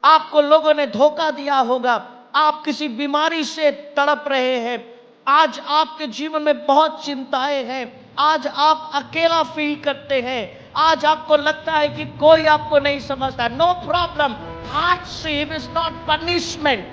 आपको लोगों ने धोखा दिया होगा, आप किसी बीमारी से तड़प रहे हैं, आज आपके जीवन में बहुत चिंताएं हैं, आज आप अकेला फील करते हैं, आज आपको लगता है कि कोई आपको नहीं समझता। No problem, hardship is not punishment.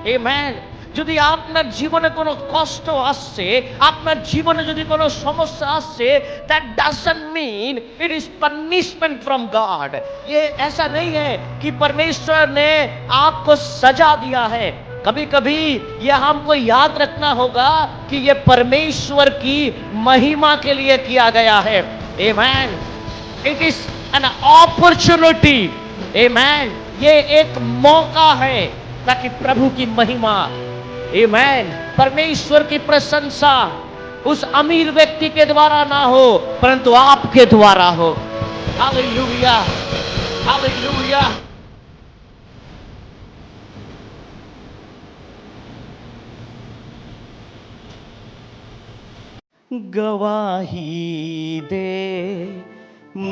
Amen. যদি আপনার জীবনে কোনো কষ্ট আসছে, আপনার জীবনে যদি কোনো সমস্যা আসছে, that doesn't mean it is punishment from God। ये ऐसा नहीं है कि परमेश्वर ने आपको सजा दिया है। कभी कभी ये हमको याद रखना होगा कि ये परमेश्वर की महिमा के लिए किया गया है। Amen. It is an opportunity. Amen. ये एक मौका है ताकि प्रभु की महिमा, आमेन, परमेश्वर की प्रशंसा उस अमीर व्यक्ति के द्वारा ना हो, परंतु आपके द्वारा हो। Hallelujah, hallelujah. गवाही दे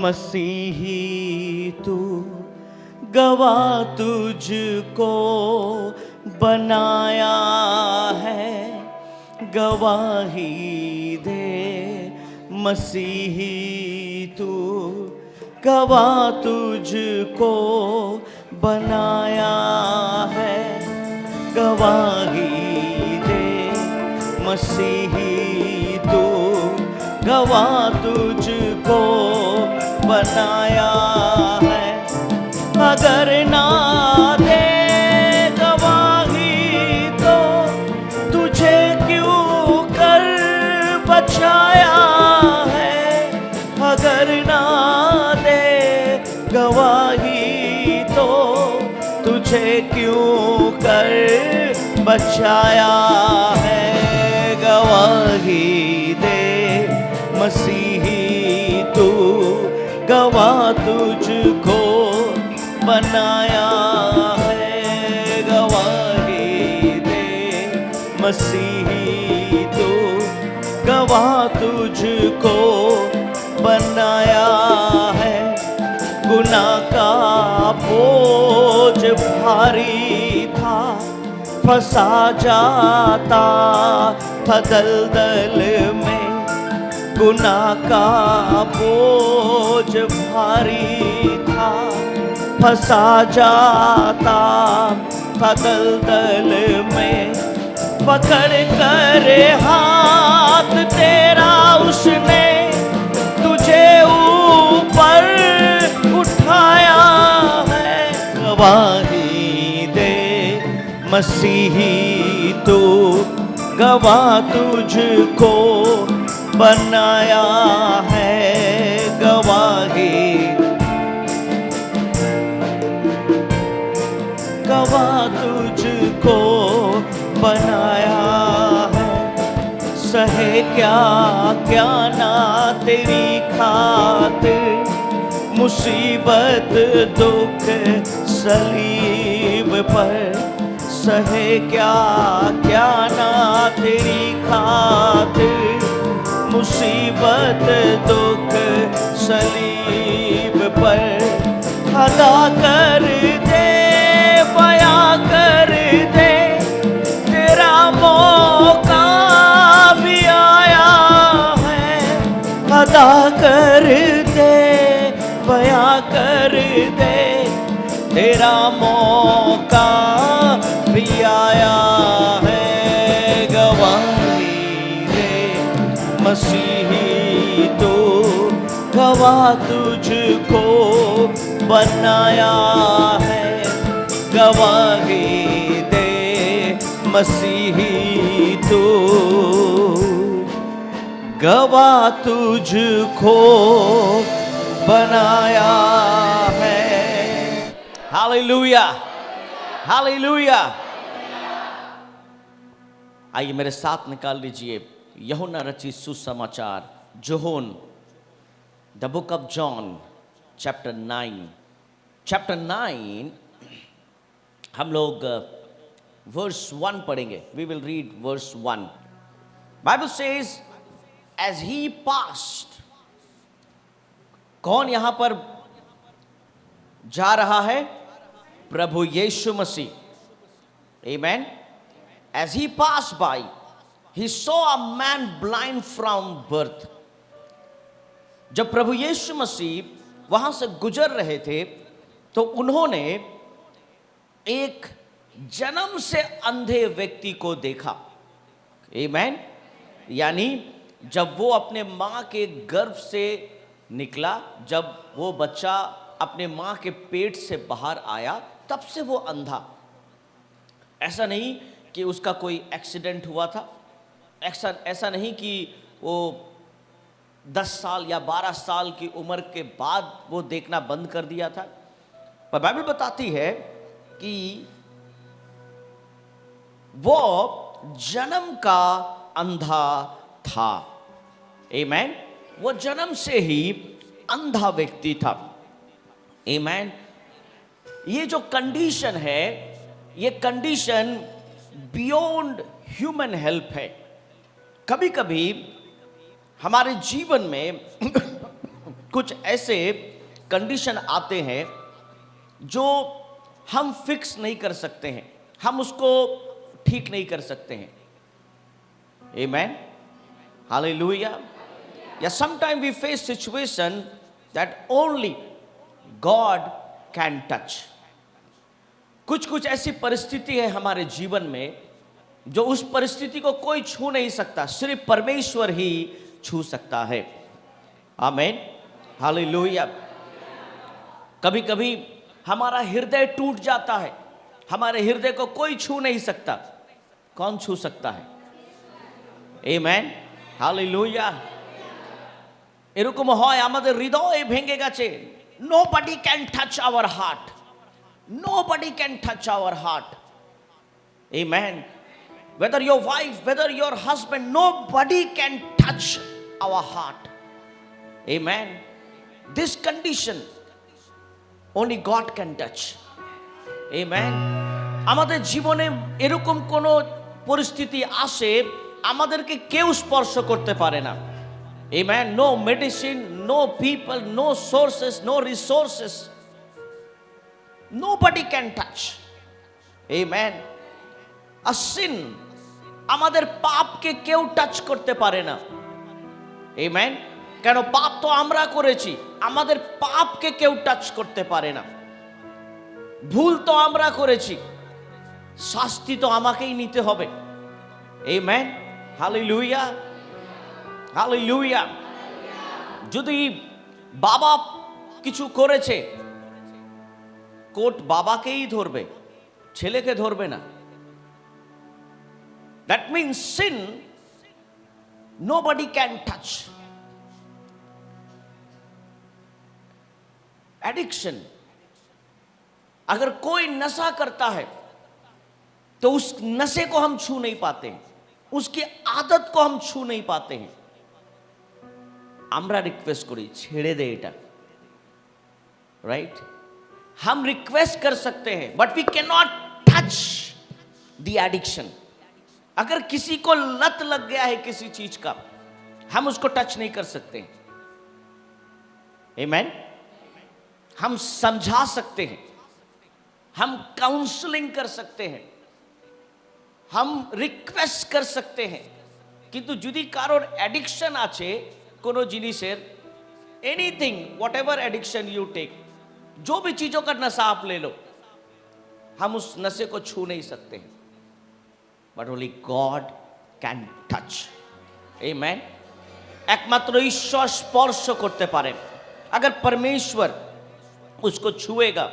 मसीही तू, गवाह तुझको बनाया है। गवाही दे मसीही तू, गवाह तुझको बनाया है। गवाही दे मसीही तू, गवाह तुझको बनाया है। अगर ना दे गवाही तो तुझे क्यों कर बचाया है। अगर ना दे गवाही तो तुझे क्यों कर बचाया है। गवाही दे मसीही तू, गवाह तुझको बनाया है। गवाही दे मसीही तू, गवाह तुझको बनाया है। गुनाह का बोझ भारी था, फंसा जाता था दलदल में। गुनाह का बोझ भारी था, फंसा जाता था दलदल में। पकड़ कर हाथ तेरा उसने तुझे ऊपर उठाया है। गवाही दे मसीही तू, गवाह तुझको बनाया है। गवाही, गवाह तुझको बनाया है। सहे क्या क्या ना तेरी खातिर, मुसीबत दुख सलीब पर। सहे क्या क्या ना तेरी खातिर, मुसीबत दुख सलीब पर। अदा कर दे, बयां कर दे, तेरा मौका भी आया है। अदा कर दे, बयां कर दे, तेरा मौका भी आया है। गवाही दे मसीही तू, गवाह तुझको बनाया है। गवाही दे मसीही तू, गवाह तुझको बनाया है। Hallelujah, hallelujah. आइए मेरे साथ निकाल लीजिए यूहन्ना रचित सुसमाचार, John, the book of John, chapter 9। Chapter 9 हम लोग वर्स 1 पढ़ेंगे। We will read verse 1। Bible says as he passed. कौन यहां पर जा रहा है? प्रभु यीशु मसीह, Amen, as he passed by, he saw a man blind from birth. जब प्रभु यीशु मसीह वहां से गुजर रहे थे तो उन्होंने एक जन्म से अंधे व्यक्ति को देखा। Amen, यानी जब वो अपने मां के गर्भ से निकला, जब वो बच्चा अपने मां के पेट से बाहर आया, तब से वो अंधा। ऐसा नहीं कि उसका कोई एक्सीडेंट हुआ था, ऐसा नहीं कि वो 10 साल या 12 साल की उम्र के बाद वो देखना बंद कर दिया था। पर बाइबल बताती है कि वो जन्म का अंधा था। आमेन, वो जन्म से ही अंधा व्यक्ति था। आमेन, ये जो कंडीशन है, ये कंडीशन बियॉन्ड ह्यूमन हेल्प है। कभी कभी हमारे जीवन में कुछ ऐसे कंडीशन आते हैं जो हम फिक्स नहीं कर सकते हैं, हम उसको ठीक नहीं कर सकते हैं। Amen, hallelujah. या sometime we face situation that only God can touch. कुछ ऐसी परिस्थिति है हमारे जीवन में जो उस परिस्थिति को कोई छू नहीं सकता, सिर्फ परमेश्वर ही छू सकता है। आमीन, हालेलुया। कभी कभी हमारा हृदय टूट जाता है, हमारे हृदय को कोई छू नहीं सकता। कौन छू सकता है? आमीन, हालेलुया। এরকম হয় আমাদের হৃদয় ভেঙে গেছে। Nobody can touch our heart. Nobody can touch our heart. Amen. Whether your wife, whether your husband, nobody can touch our heart. Amen. This condition only God can touch. Amen. আমাদের জীবনে এরকম কোন পরিস্থিতি আসে আমাদেরকে কেউ স্পর্শ করতে পারে না। Amen. No medicine, no people, no sources, no resources. Nobody can touch. Amen. A sin, আমাদের পাপকে কেউ টাচ করতে পারে না। Amen. কেন? পাপ তো আমরা করেছি, আমাদের পাপকে কেউ টাচ করতে পারে না। ভুল তো আমরা করেছি, শাস্তি তো আমাকেই নিতে হবে। Amen. Hallelujah. Hallelujah. যদি বাবা কিছু করেছে, কোর্ট বাবাকেই ধরবে, ছেলেকে ধরবে না। That means sin nobody can touch. Addiction, अगर कोई नशा करता है तो उस नशे को हम छू नहीं पाते हैं, उसकी आदत को हम छू नहीं पाते हैं। আমরা রিকোয়েস্ট করি ছেড়ে দে এটা, राइट? हम रिक्वेस्ट कर सकते हैं but we can not touch the addiction. अगर किसी को लत लग गया है किसी चीज का, हम उसको टच नहीं कर सकते। आमीन। हम समझा सकते हैं, हम काउंसलिंग कर सकते हैं, हम रिक्वेस्ट कर सकते हैं। किंतु যদি কারোর অ্যাডিকশন আছে কোনো জিনিসের, anything, whatever addiction you take, जो भी चीजों का नशा आप ले लो, हम उस नशे को छू नहीं सकते हैं। But only God can touch. आमीन। एकमात्र ईश्वर स्पर्श करते पारे। अगर परमेश्वर उसको छुएगा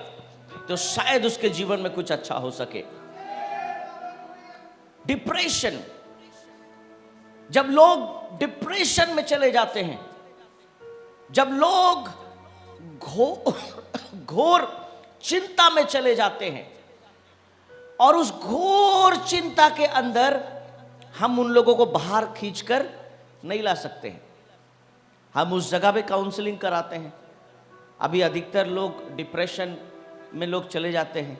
तो शायद उसके जीवन में कुछ अच्छा हो सके। डिप्रेशन, जब लोग डिप्रेशन में चले जाते हैं, जब लोग घोर चिंता में चले जाते हैं, और उस घोर चिंता के अंदर हम उन लोगों को बाहर खींचकर नहीं ला सकते हैं। हम उस जगह पे काउंसलिंग कराते हैं। अभी अधिकतर लोग डिप्रेशन में लोग चले जाते हैं।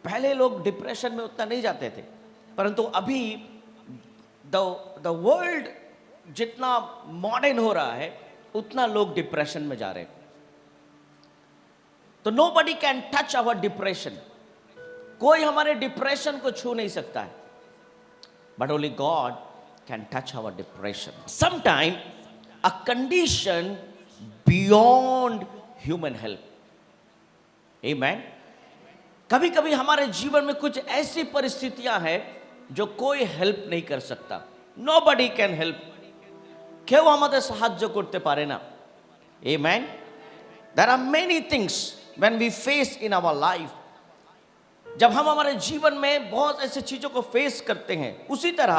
पहले लोग डिप्रेशन में उतना नहीं जाते थे, परंतु अभी द वर्ल्ड जितना मॉडर्न हो रहा है उतना लोग डिप्रेशन में जा रहे हैं। तो nobody can touch our depression. कोई हमारे डिप्रेशन को छू नहीं सकता है. But only God can touch our depression. Sometimes a condition beyond human help. Amen. कभी कभी हमारे जीवन में कुछ ऐसी परिस्थितियां हैं जो कोई हेल्प नहीं कर सकता. Nobody can help. কেউ আমাদের সাহায্য করতে পারে না. Amen. There are many things when we face in our life. जब हम हमारे जीवन में बहुत ऐसे चीजों को फेस करते हैं, उसी तरह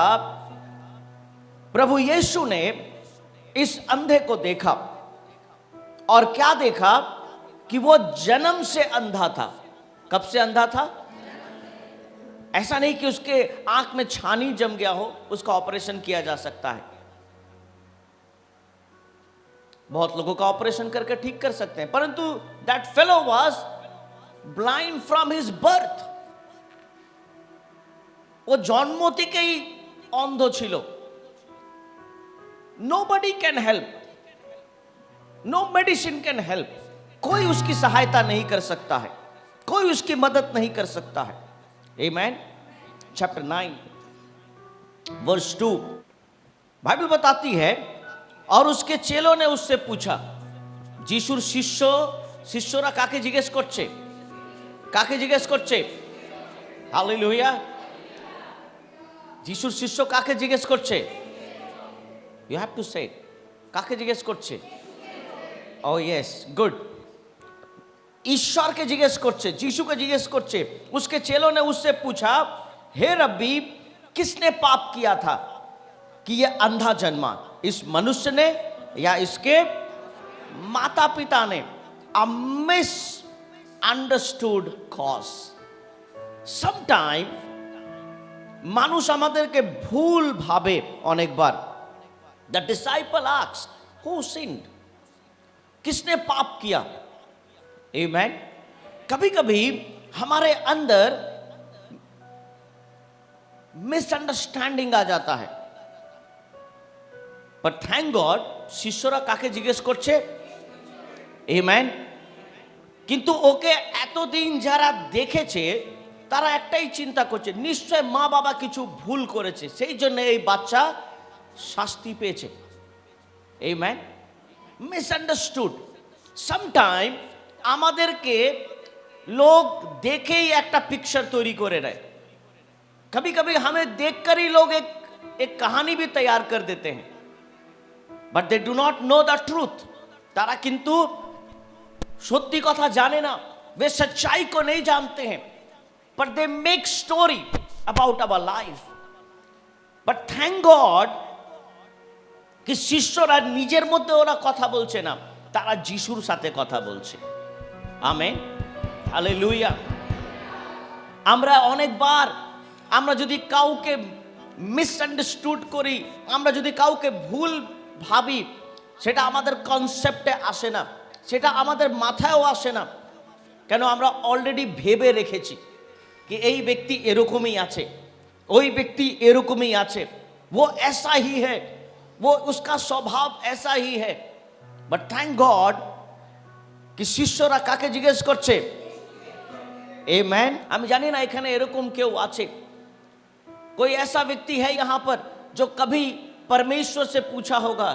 प्रभु यीशु ने इस अंधे को देखा और क्या देखा कि वो जन्म से अंधा था. कब से अंधा था? ऐसा नहीं कि उसके आंख में छानी जम गया हो, उसका ऑपरेशन किया जा सकता है. बहुत लोगों का ऑपरेशन करके ठीक कर सकते हैं, परंतु that fellow was blind from his birth. वो जन्म থেকেই অন্ধ ছিল. Nobody can help. No medicine can help. कोई उसकी सहायता नहीं कर सकता है, कोई उसकी मदद नहीं कर सकता है. Amen. Chapter 9 verse 2 बाइबल बताती है, और उसके चेलों ने उससे पूछा. যিশুর শিষ্যরা কাকে জিজ্ঞেস করছে? কাকে জিজ্ঞেস করছে? হালেলুয়া. যিশুর শিষ্য কাকে জিজ্ঞেস করছে? You have to say. কাকে জিজ্ঞেস করছে? Oh yes, good. ईश्वर के जिज्ञेस करছে, यीशु के जिज्ञेस करছে. उसके चेलों ने उससे पूछा, हे रब्बी, किसने पाप किया था कि ये अंधा जन्मा, इस मनुष्य ने या इसके माता पिता ने? A misunderstood cause. Sometime মানুষ আমাদেরকে ভুল ভাবে অনেকবার. The disciple asked, who sinned? किसने पाप किया? Amen. कभी कभी हमारे अंदर मिसअंडरस्टैंडिंग आ जाता है. पर थैंक गॉड শিষ্যরা কাকে জিজ্ঞেস করছে? Amen. কিন্তু ওকে এতদিন যারা দেখেছে তারা একটাই চিন্তা করছে, নিশ্চয় মা বাবা কিছু ভুল করেছে, সেই জন্য এই বাচ্চা শাস্তি পেয়েছে. Amen. Misunderstood. Sometime আমাদেরকে लोग দেখেই একটা পিকচার তৈরি করে নেয়. कभी कभी हमें देखकर ही लोग एक कहानी भी तैयार कर देते हैं. But they do not know the truth. तारा किंतु सत्य कथा जाने ना, वे सच्चाई को नहीं जानते हैं. But they make story about our life. But thank God कि শিষ্যরা নিজের মধ্যে ওরা কথা বলছে না, তারা যিশুর সাথে কথা বলছে. আমেন. হালেলুয়া. আমরা অনেকবার আমরা যদি কাউকে মিসআন্ডারস্টুড করি, আমরা যদি কাউকে ভুল ভাবি, সেটা আমাদের কনসেপ্টে আসে না, সেটা আমাদের মাথায়ও আসে না. কেন? আমরা অলরেডি ভেবে রেখেছি कि এই ব্যক্তি এরকমই আছে, ওই ব্যক্তি এরকমই আছে, वो ऐसा ही है, वो उसका स्वभाव ऐसा ही है. But thank God कि শিষ্যরা কাকে জিজ্ঞেস করছে? Amen. আমি জানি না এখানে এরকম কেউ আছে, कोई ऐसा व्यक्ति है यहाँ पर जो कभी परमेश्वर से पूछा होगा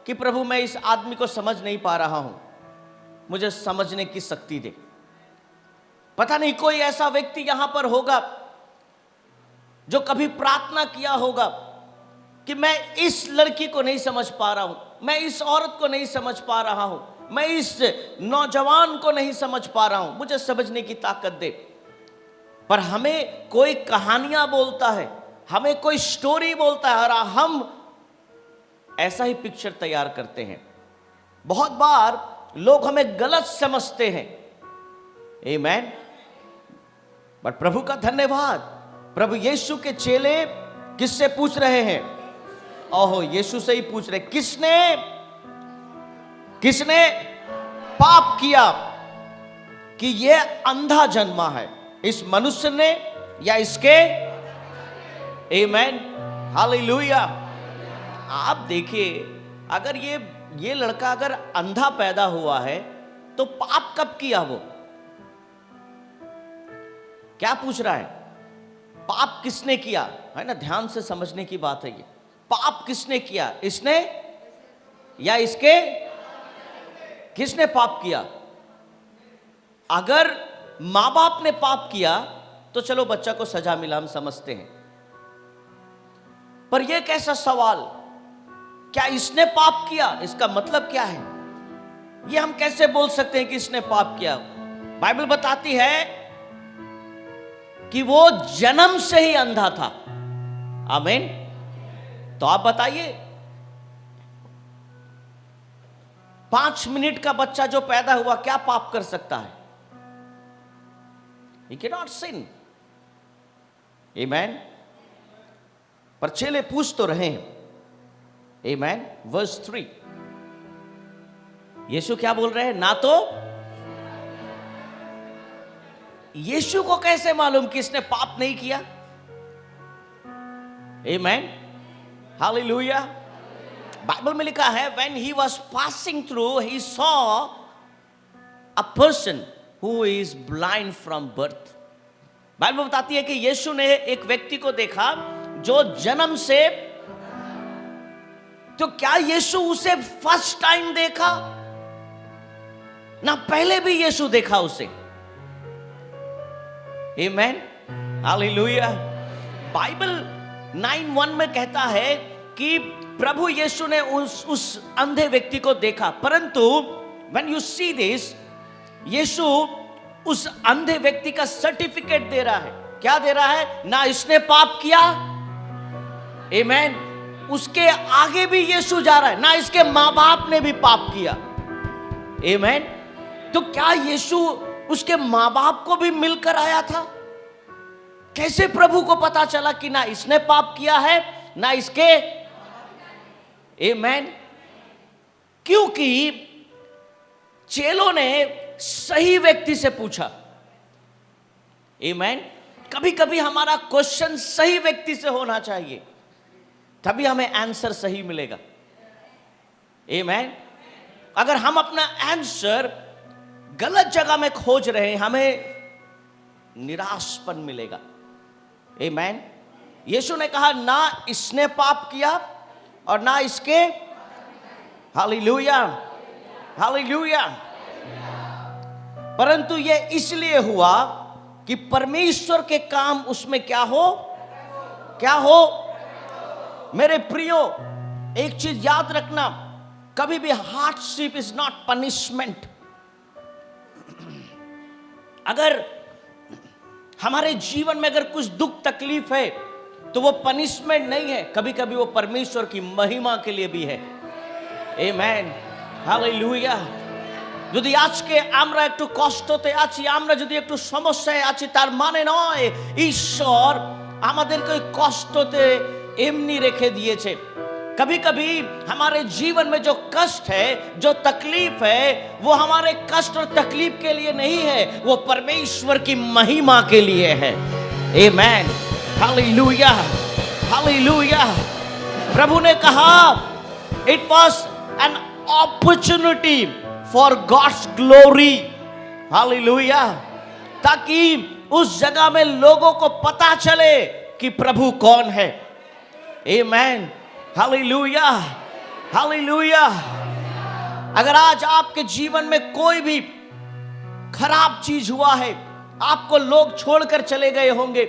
कि प्रभु मैं इस आदमी को समझ नहीं पा रहा हूं, मुझे समझने की शक्ति दे. पता नहीं कोई ऐसा व्यक्ति यहां पर होगा जो कभी प्रार्थना किया होगा कि मैं इस लड़की को नहीं समझ पा रहा हूं, मैं इस औरत को नहीं समझ पा रहा हूं, मैं इस नौजवान को नहीं समझ पा रहा हूं, मुझे समझने की ताकत दे. पर हमें कोई कहानियां बोलता है, हमें कोई स्टोरी बोलता है, और हम ऐसा ही पिक्चर तैयार करते हैं. बहुत बार लोग हमें गलत समझते हैं. आमीन. बट प्रभु का धन्यवाद, प्रभु यीशु के चेले किससे पूछ रहे हैं? ओहो, यीशु से ही पूछ रहे, किसने पाप किया कि ये अंधा जन्मा है, इस मनुष्य ने या इसके? आमीन. हालेलुया. आप देखिए, अगर ये लड़का अगर अंधा पैदा हुआ है तो पाप कब किया वो? क्या पूछ रहा है? पाप किसने किया, है ना? ध्यान से समझने की बात है ये। पाप किसने किया, इसने या इसके? किसने पाप किया? अगर मां बाप ने पाप किया तो चलो बच्चा को सजा मिला, हम समझते हैं। पर यह कैसा सवाल, क्या इसने पाप किया? इसका मतलब क्या है? यह हम कैसे बोल सकते हैं कि इसने पाप किया? बाइबल बताती है कि वो जन्म से ही अंधा था। आमीन। तो आप बताइए, 5 मिनट का बच्चा जो पैदा हुआ क्या पाप कर सकता है? He cannot sin. Amen. पर चेले पूछ तो रहे हैं। Amen. Verse 3, यीशु क्या बोल रहे हैं? ना तो यीशु को कैसे मालूम कि इसने पाप नहीं किया? Amen. Hallelujah. बाइबल में लिखा है, when he was passing through, he saw a person who is blind from birth. Bible बताती है कि यीशु ने एक व्यक्ति को देखा जो जन्म से। तो क्या यीशु उसे फर्स्ट टाइम देखा? ना पहले भी यीशु देखा उसे। आमीन, हालेलुया। बाइबल 9:1 में कहता है कि प्रभु यीशु ने उस अंधे व्यक्ति को देखा, परंतु when you see this, यीशु उस अंधे व्यक्ति का सर्टिफिकेट दे रहा है। क्या दे रहा है? ना इसने पाप किया। आमीन। उसके आगे भी यीशु जा रहा है, ना इसके मां बाप ने भी पाप किया। आमीन। तो क्या यीशु उसके मां बाप को भी मिलकर आया था? कैसे प्रभु को पता चला कि ना इसने पाप किया है ना इसके? आमीन। क्योंकि चेलों ने सही व्यक्ति से पूछा। आमीन। कभी कभी हमारा क्वेश्चन सही व्यक्ति से होना चाहिए, तभी हमें आंसर सही मिलेगा। आमीन। अगर हम अपना आंसर गलत जगह में खोज रहे हैं, हमें निराशपन मिलेगा। आमीन। यीशु ने कहा ना इसने पाप किया और ना इसके। Hallelujah, hallelujah. परंतु यह इसलिए हुआ कि परमेश्वर के काम उसमें क्या हो? क्या हो? मेरे प्रियो, एक चीज याद रखना, कभी भी हार्डशिप इज नॉट पनिशमेंट। अगर हमारे जीवन में अगर कुछ दुख तकलीफ है तो वो पनिशमेंट नहीं है, कभी कभी वो परमेश्वर की महिमा के लिए भी है। आमेन, हालेलुया। যদি আজকে আমরা একটু কষ্টতে আছি, আমরা যদি একটু সমস্যায় আছি, তার মানে নয় ঈশ্বর আমাদেরকে কষ্টতে এমনি রেখে দিয়েছে। कभी कभी हमारे जीवन में जो कष्ट है, जो तकलीफ है, वो हमारे कष्ट और तकलीफ के लिए नहीं है, वो परमेश्वर की महिमा के लिए है। आमेन, हालेलुया, हालेलुया। प्रभु ने कहा it was an opportunity for God's glory. Hallelujah. ताकि उस जगह में लोगों को पता चले कि प्रभु कौन है। आमेन, हालेलुया, हालेलुया। अगर आज आपके जीवन में कोई भी खराब चीज हुआ है, आपको लोग छोड़कर चले गए होंगे,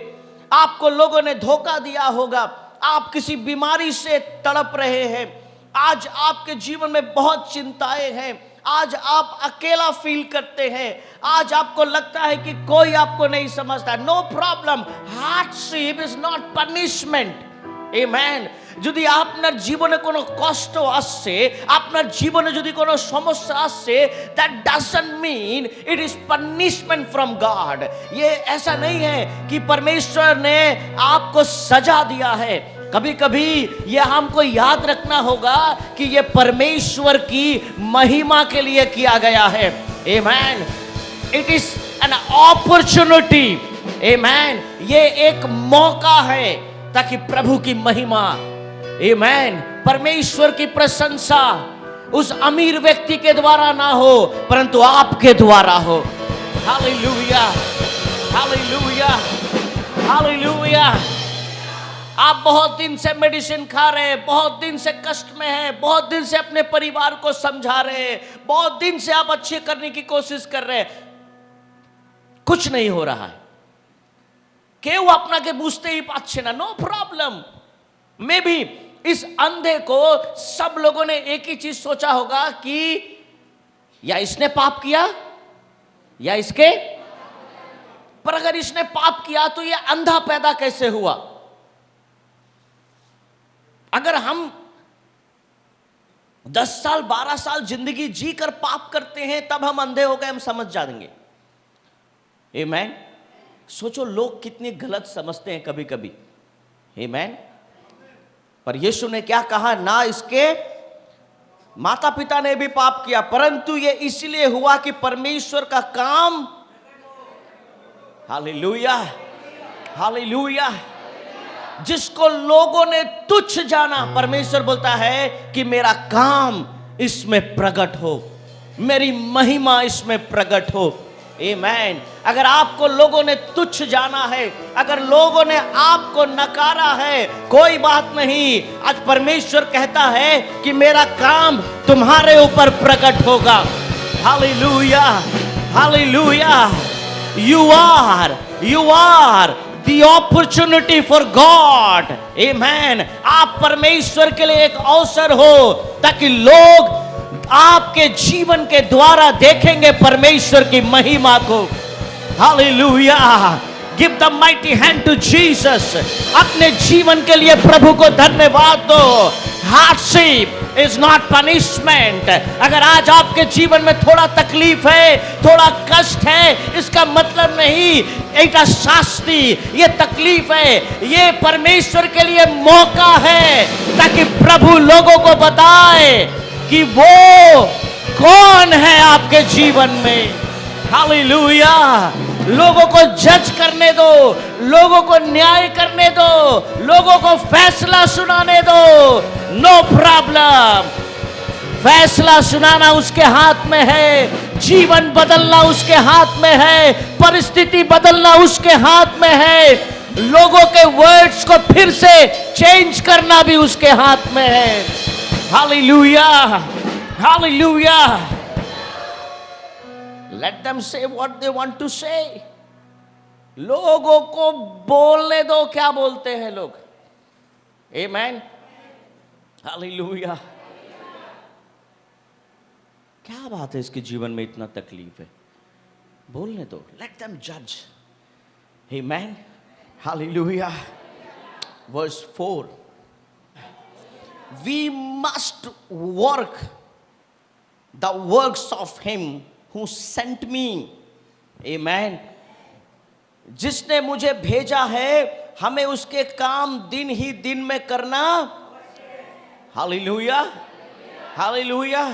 आपको लोगों ने धोखा दिया होगा, आप किसी बीमारी से तड़प रहे हैं, आज आपके जीवन में बहुत चिंताएं हैं, आज आप अकेला फील करते हैं, आज आपको लगता है कि कोई आपको नहीं समझता, no problem. Hardship is not punishment. Amen. যদি আপনার জীবনে কোনো কষ্ট আসছে, আপনার জীবনে যদি কোনো সমস্যা আসছে, that doesn't mean it is punishment from God। ये ऐसा नहीं है कि परमेश्वर ने आपको सजा दिया है। कभी कभी ये हमको याद रखना होगा कि ये परमेश्वर की महिमा के लिए किया गया है। Amen. It is an opportunity. Amen. ये एक मौका है ताकि प्रभु की महिमा, आमेन, परमेश्वर की प्रशंसा उस अमीर व्यक्ति के द्वारा ना हो, परंतु आपके द्वारा हो। Hallelujah, hallelujah, hallelujah. आप बहुत दिन से मेडिसिन खा रहे हैं, बहुत दिन से कष्ट में हैं, बहुत दिन से अपने परिवार को समझा रहे हैं, बहुत दिन से आप अच्छे करने की कोशिश कर रहे हैं, कुछ नहीं हो रहा है। केव আপনাকে বুঝতেই পারছে না, नो प्रॉब्लम। मे भी इस अंधे को सब लोगों ने एक ही चीज सोचा होगा कि या इसने पाप किया या इसके, पर अगर इसने पाप किया तो ये अंधा पैदा कैसे हुआ? अगर हम 10 साल 12 साल जिंदगी जी कर पाप करते हैं तब हम अंधे हो गए, हम समझ जाएंगे। आमीन। सोचो लोग कितनी गलत समझते हैं कभी कभी। आमीन। पर यीशु ने क्या कहा? ना इसके माता पिता ने भी पाप किया, परंतु ये इसलिए हुआ कि परमेश्वर का काम, हालेलुया, हालेलुया, जिसको लोगों ने तुच्छ जाना, परमेश्वर बोलता है कि मेरा काम इसमें प्रकट हो, मेरी महिमा इसमें प्रकट हो। आमीन। अगर आपको लोगों ने तुच्छ जाना है, अगर लोगों ने आपको नकारा है, कोई बात नहीं। आज परमेश्वर कहता है कि मेरा काम तुम्हारे ऊपर प्रकट होगा। Hallelujah, hallelujah. You are the opportunity for God. Amen. आप परमेश्वर के लिए एक अवसर हो, ताकि लोग आपके जीवन के द्वारा देखेंगे परमेश्वर की महिमा को। Hallelujah. Give the mighty hand to Jesus. अपने जीवन के लिए प्रभु को धन्यवाद दो। Hardship is not punishment. अगर आज आपके जीवन में थोड़ा तकलीफ है, थोड़ा कष्ट है, इसका मतलब नहीं एटा शास्ति, ये तकलीफ है, ये परमेश्वर के लिए मौका है, ताकि प्रभु लोगों को बताए कि वो कौन है आपके जीवन में। हालेलुया। लोगों को जज करने दो, लोगों को न्याय करने दो, लोगों को फैसला सुनाने दो, नो प्रॉब्लम। फैसला सुनाना उसके हाथ में है, जीवन बदलना उसके हाथ में है, परिस्थिति बदलना उसके हाथ में है, लोगों के वर्ड्स को फिर से चेंज करना भी उसके हाथ में है। Hallelujah, hallelujah. Let them say what they want to say. लोगों को बोलने दो, क्या बोलते हैं लोग। Amen. हालेलुया। क्या बात है, इसके जीवन में इतना तकलीफ है, बोलने दो। Let them judge. Amen. Hallelujah. Verse 4. We must work the works of him who sent me. Amen. जिसने मुझे भेजा है, हमें उसके काम दिन ही दिन में करना। Hallelujah, hallelujah.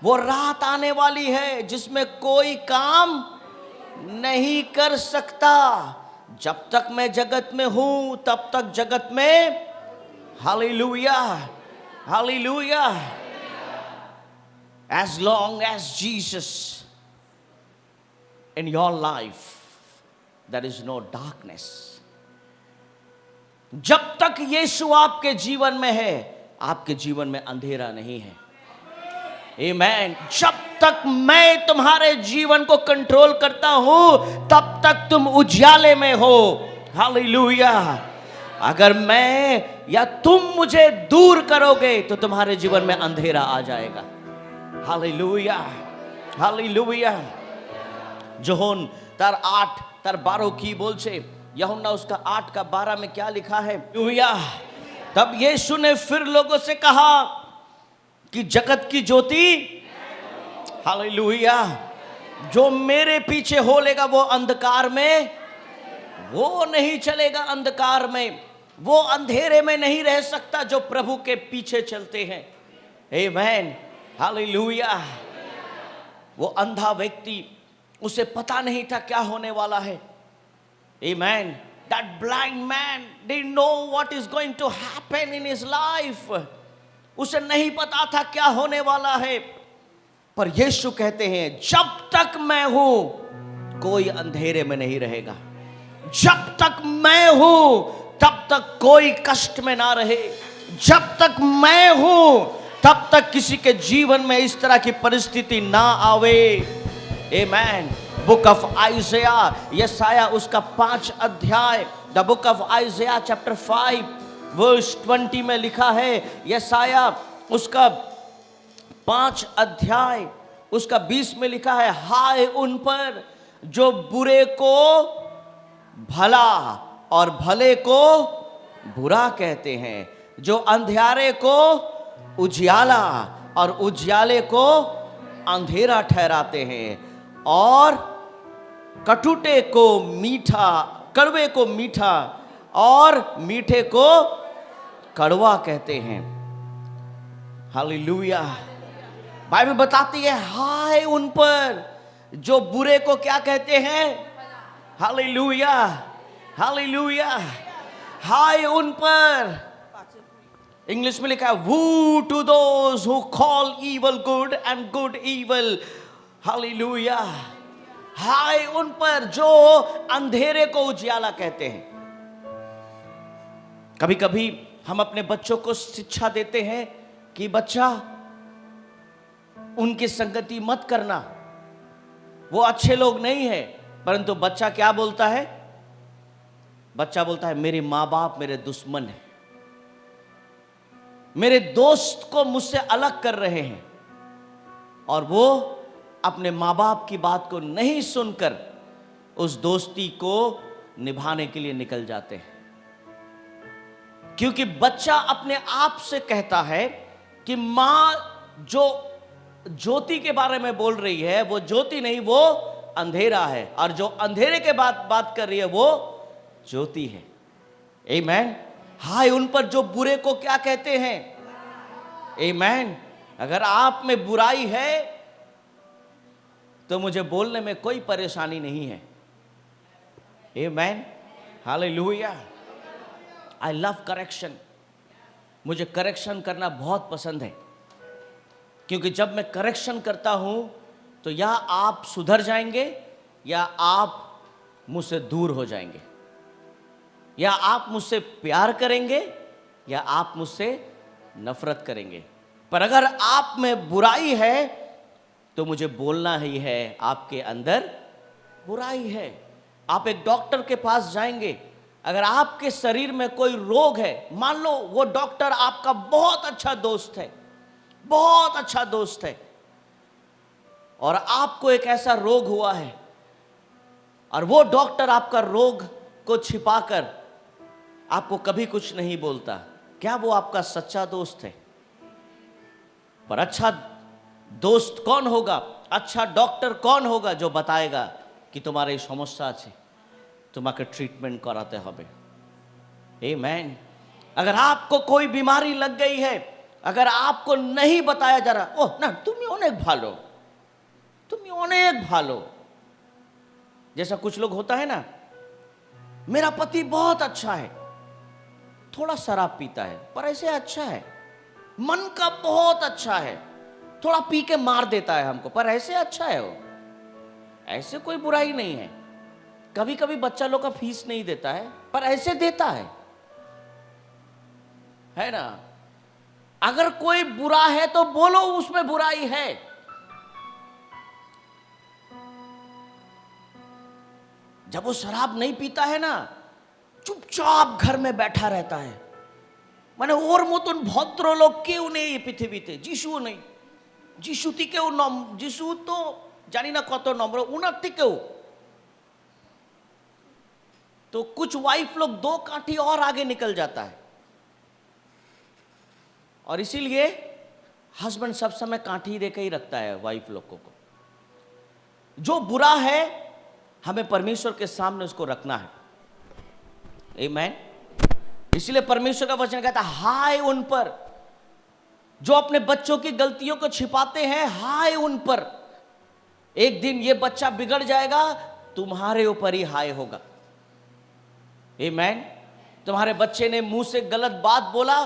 वो रात आने वाली है जिसमें कोई काम नहीं कर सकता। जब तक मैं जगत में हूं तब तक जगत में। Hallelujah, hallelujah. As long as Jesus in your life, there is no darkness. जब तक यीशु आपके जीवन में है, आपके जीवन में अंधेरा नहीं है। आमीन। जब तक मैं तुम्हारे जीवन को कंट्रोल करता हूं, तब तक तुम उजाले में हो। हालेलुया। अगर मैं या तुम मुझे दूर करोगे तो तुम्हारे जीवन में अंधेरा आ जाएगा। Hallelujah, hallelujah. जोहन तार 8 तार 12 की बोल छे, यूहन्ना उसका 8 का 12 में क्या लिखा है। हालेलुया। तब यीशु ने फिर लोगों से कहा कि जगत की ज्योति, हालेलुया, जो मेरे पीछे हो लेगा वो अंधकार में वो नहीं चलेगा। अंधकार में, वो अंधेरे में नहीं रह सकता जो प्रभु के पीछे चलते हैं। आमीन, हालेलुया। वो अंधा व्यक्ति, उसे पता नहीं था क्या होने वाला है। आमीन। That blind man didn't know what is going to happen in his life. उसे नहीं पता था क्या होने वाला है। पर यीशु कहते हैं जब तक मैं हूं कोई अंधेरे में नहीं रहेगा। जब तक मैं हूं तब तक कोई कष्ट में ना रहे। जब तक मैं हूं तब तक किसी के जीवन में इस तरह की परिस्थिति ना आवे। आमेन। बुक ऑफ आइज़ाया, यशाया उसका 5 अध्याय, the book of Isaiah chapter 5 verse 20 में लिखा है, यशाया उसका 5 अध्याय उसका 20 में लिखा है, हाय उन पर जो बुरे को भला और भले को बुरा कहते हैं, जो अंधियारे को उजियाला और उजियाले को अंधेरा ठहराते हैं, और कटुटे को मीठा, कड़वे को मीठा और मीठे को कड़वा कहते हैं। हालेलुया। बाइबल बताती है हाय उन पर जो बुरे को क्या कहते हैं। Hallelujah, hallelujah. हाय उन पर, इंग्लिश में लिखा है woe to those who call evil good and good evil. Hallelujah. हाय उन पर जो अंधेरे को उजियाला कहते हैं। कभी कभी हम अपने बच्चों को शिक्षा देते हैं कि बच्चा उनकी संगति मत करना, वो अच्छे लोग नहीं है। परंतु बच्चा क्या बोलता है? बच्चा बोलता है मेरे माँ बाप मेरे दुश्मन हैं, मेरे दोस्त को मुझसे अलग कर रहे हैं। और वो अपने माँ बाप की बात को नहीं सुनकर उस दोस्ती को निभाने के लिए निकल जाते हैं। क्योंकि बच्चा अपने आप से कहता है कि माँ जो ज्योति के बारे में बोल रही है वो ज्योति नहीं, वो अंधेरा है, और जो अंधेरे के बात कर रही है वो ज्योति है। आमेन। हाय उन पर जो बुरे को क्या कहते हैं। आमेन। अगर आप में बुराई है तो मुझे बोलने में कोई परेशानी नहीं है। आमेन। हालेलुया। I love correction. मुझे करेक्शन करना बहुत पसंद है, क्योंकि जब मैं करेक्शन करता हूं तो या आप सुधर जाएंगे या आप मुझसे दूर हो जाएंगे, या आप मुझसे प्यार करेंगे या आप मुझसे नफरत करेंगे। पर अगर आप में बुराई है तो मुझे बोलना ही है आपके अंदर बुराई है। आप एक डॉक्टर के पास जाएंगे, अगर आपके शरीर में कोई रोग है, मान लो वो डॉक्टर आपका बहुत अच्छा दोस्त है, बहुत अच्छा दोस्त है, और आपको एक ऐसा रोग हुआ है और वो डॉक्टर आपका रोग को छिपाकर आपको कभी कुछ नहीं बोलता, क्या वो आपका सच्चा दोस्त है? पर अच्छा दोस्त कौन होगा, अच्छा डॉक्टर कौन होगा जो बताएगा कि तुम्हारे এই সমস্যা আছে, তোমাকে ট্রিটমেंट कराते হবে। आमेन। अगर आपको कोई बीमारी लग गई है, अगर आपको नहीं बताया जा रहा, ओह ना तुम्हें अनेक भालो, तुम्हें अनेक भालो, जैसा कुछ लोग होता है ना, मेरा पति बहुत अच्छा है, थोड़ा शराब पीता है पर ऐसे अच्छा है, मन का बहुत अच्छा है, थोड़ा पी के मार देता है हमको पर ऐसे अच्छा है वो, ऐसे कोई बुराई नहीं है। कभी कभी बच्चा लोग का फीस नहीं देता है पर ऐसे देता है ना। अगर कोई बुरा है तो बोलो उसमें बुराई है। जब वो शराब नहीं पीता है ना, चुपचाप घर में बैठा रहता है, মানে ওর মতন ভদ্র লোক কেউ নেই এই পৃথিবীতে, যিশু নেই, যিশু থেকেও যিশু তো জানি না কত নম্র, উনার থেকেও तो कुछ वाइफ लोग 2 काठी और आगे निकल जाता है, और इसीलिए हस्बैंड सब समय काठी देकर ही रखता है वाइफ लोगों को। जो बुरा है हमें परमेश्वर के सामने उसको रखना है। आमेन। इसलिए परमेश्वर का वचन कहता है हाय उन पर जो अपने बच्चों की गलतियों को छिपाते हैं, हाय उन पर। एक दिन ये बच्चा बिगड़ जाएगा, तुम्हारे ऊपर ही हाय होगा। आमेन। तुम्हारे बच्चे ने मुंह से गलत बात बोला,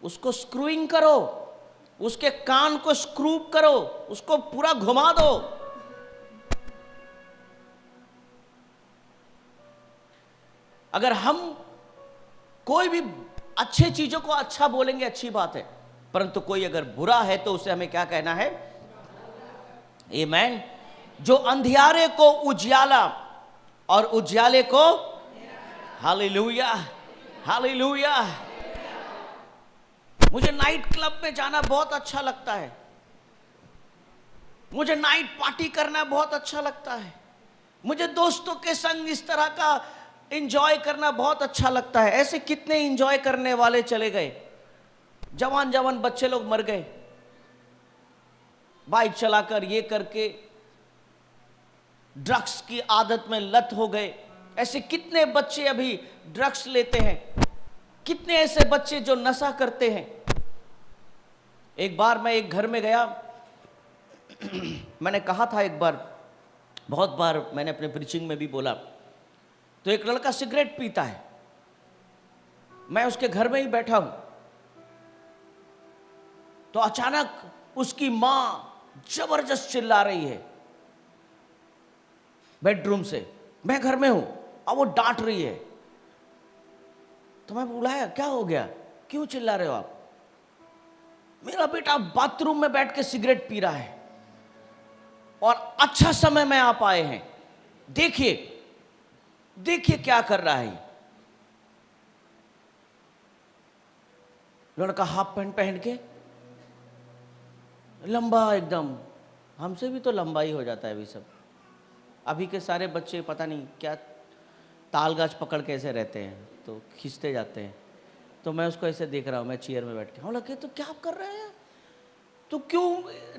उसको स्क्रूइंग करो, उसके कान को स्क्रू करो, उसको पूरा घुमा दो। अगर हम कोई भी अच्छे चीजों को अच्छा बोलेंगे अच्छी बात है, परंतु कोई अगर बुरा है तो उसे हमें क्या कहना है? आमीन। जो अंधियारे को उजियाला और उजियाले को, हालेलुया हालेलुया। मुझे नाइट क्लब में जाना बहुत अच्छा लगता है, मुझे नाइट पार्टी करना बहुत अच्छा लगता है, मुझे दोस्तों के संग इस तरह का एंजॉय करना बहुत अच्छा लगता है। ऐसे कितने एंजॉय करने वाले चले गए, जवान जवान बच्चे लोग मर गए, बाइक चलाकर ये करके ड्रग्स की आदत में लत हो गए। ऐसे कितने बच्चे अभी ड्रग्स लेते हैं, कितने ऐसे बच्चे जो नशा करते हैं। एक बार मैं एक घर में गया, मैंने कहा था एक बार, बहुत बार मैंने अपने प्रीचिंग में भी बोला, तो एक लड़का सिगरेट पीता है, मैं उसके घर में ही बैठा हूं, तो अचानक उसकी मां जबरदस्त चिल्ला रही है बेडरूम से, मैं घर में हूं, और वो डांट रही है। तो मैं बुलाया, क्या हो गया, क्यों चिल्ला रहे हो आप? मेरा बेटा बाथरूम में बैठ के सिगरेट पी रहा है और अच्छा समय में आप आए हैं, देखिए देखिए क्या कर रहा है। लड़का हाफ पैंट पहन के, लंबा एकदम, हमसे भी तो लंबा ही हो जाता है अभी सब। अभी के सारे बच्चे पता नहीं क्या ताल गाछ पकड़ के ऐसे रहते हैं, तो खींचते जाते हैं। तो मैं उसको ऐसे देख रहा हूँ, मैं चेयर में बैठ के, हम लगे तो क्या कर रहे हैं, तू क्यों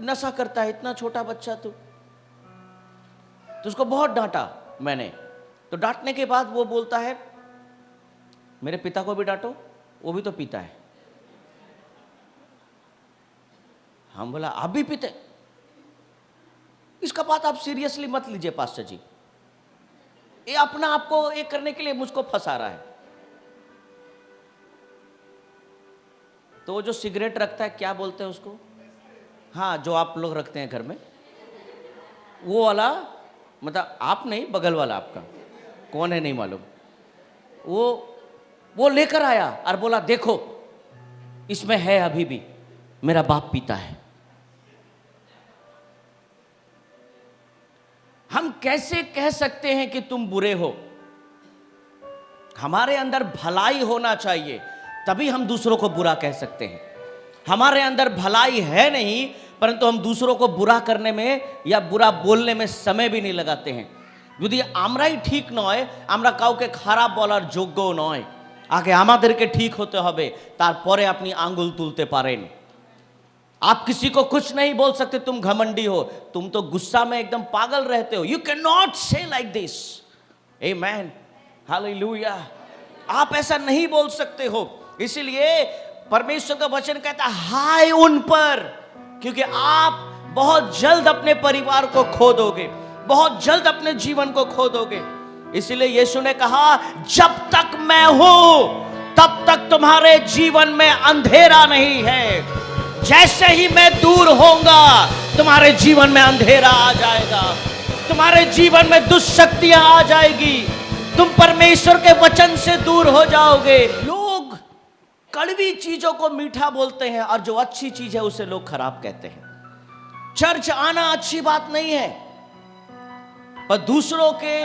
नशा करता है, इतना छोटा बच्चा तू। तो उसको बहुत डांटा मैंने। तो डांटने के बाद वो बोलता है, मेरे पिता को भी डांटो, वो भी तो पीता है। हम बोला आप भी पीते? इसका बात आप सीरियसली मत लीजिए पास्टर जी, ये अपना आपको ये करने के लिए मुझको फंसा रहा है। तो वो जो सिगरेट रखता है, क्या बोलते हैं उसको, हाँ जो आप लोग रखते हैं घर में, वो वाला, मतलब आप नहीं, बगल वाला आपका कौन है नहीं मालूम, वो लेकर आया और बोला देखो इसमें है अभी भी, मेरा बाप पीता है। हम कैसे कह सकते हैं कि तुम बुरे हो? हमारे अंदर भलाई होना चाहिए, तभी हम दूसरों को बुरा कह सकते हैं। हमारे अंदर भलाई है नहीं, परंतु हम दूसरों को बुरा करने में या बुरा बोलने में समय भी नहीं लगाते हैं। যদি আমরাই ঠিক নয়, আমরা কাউকে খারাপ বলার যোগ্য নয়। আগে আমাদেরকে ঠিক হতে হবে, তারপরে আপনি আঙ্গুল তুলতে পারেন। आप किसी को कुछ नहीं बोल सकते, तुम घमंडी हो, तुम तो गुस्सा में एकदम पागल रहते हो। यू कैन नॉट से लाइक दिस। Amen, hallelujah. आप ऐसा नहीं बोल सकते हो। इसीलिए परमेश्वर का वचन कहता है हाय उन पर, क्योंकि आप बहुत जल्द अपने परिवार को खो दोगे, बहुत जल्द अपने जीवन को खो दोगे। इसलिए यीशु ने कहा जब तक मैं हूं तब तक तुम्हारे जीवन में अंधेरा नहीं है, जैसे ही मैं दूर होऊंगा तुम्हारे जीवन में अंधेरा आ जाएगा, तुम्हारे जीवन में दुष्शक्तियां आ जाएगी, तुम परमेश्वर के वचन से दूर हो जाओगे। लोग कड़वी चीजों को मीठा बोलते हैं और जो अच्छी चीज है उसे लोग खराब कहते हैं। चर्च आना अच्छी बात नहीं है, पर दूसरों के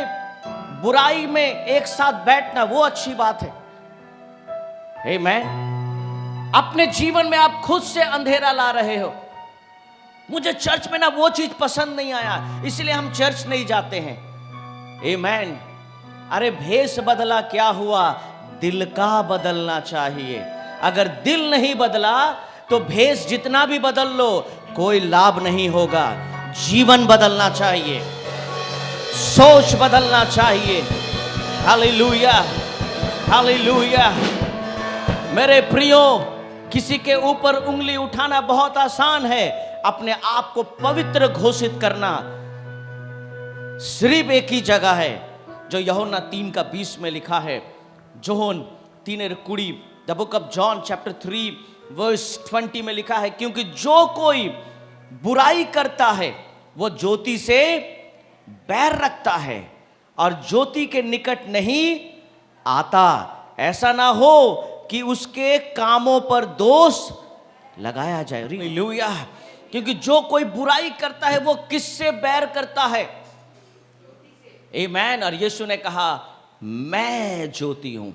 बुराई में एक साथ बैठना वो अच्छी बात है। आमीन। अपने जीवन में आप खुद से अंधेरा ला रहे हो। मुझे चर्च में ना वो चीज पसंद नहीं आया, इसलिए हम चर्च नहीं जाते हैं। आमीन। अरे भेष बदला क्या हुआ, दिल का बदलना चाहिए। अगर दिल नहीं बदला तो भेष जितना भी बदल लो कोई लाभ नहीं होगा। जीवन बदलना चाहिए, सोच बदलना चाहिए। Hallelujah hallelujah. मेरे प्रियो, किसी के ऊपर उंगली उठाना बहुत आसान है, अपने आप को पवित्र घोषित करना सिर्फ एक ही जगह है, जो यूहन्ना 3:20 में लिखा है। John 3:20, the book of John chapter 3 verse 20 में लिखा है, क्योंकि जो कोई बुराई करता है वो ज्योति से बैर रखता है और ज्योति के निकट नहीं आता। ऐसा ना हो कि उसके कामों पर दोष लगाया जाए। हालेलुया। क्योंकि जो कोई बुराई करता है वो किससे बैर करता है? आमीन। और यीशु ने कहा मैं ज्योति हूं।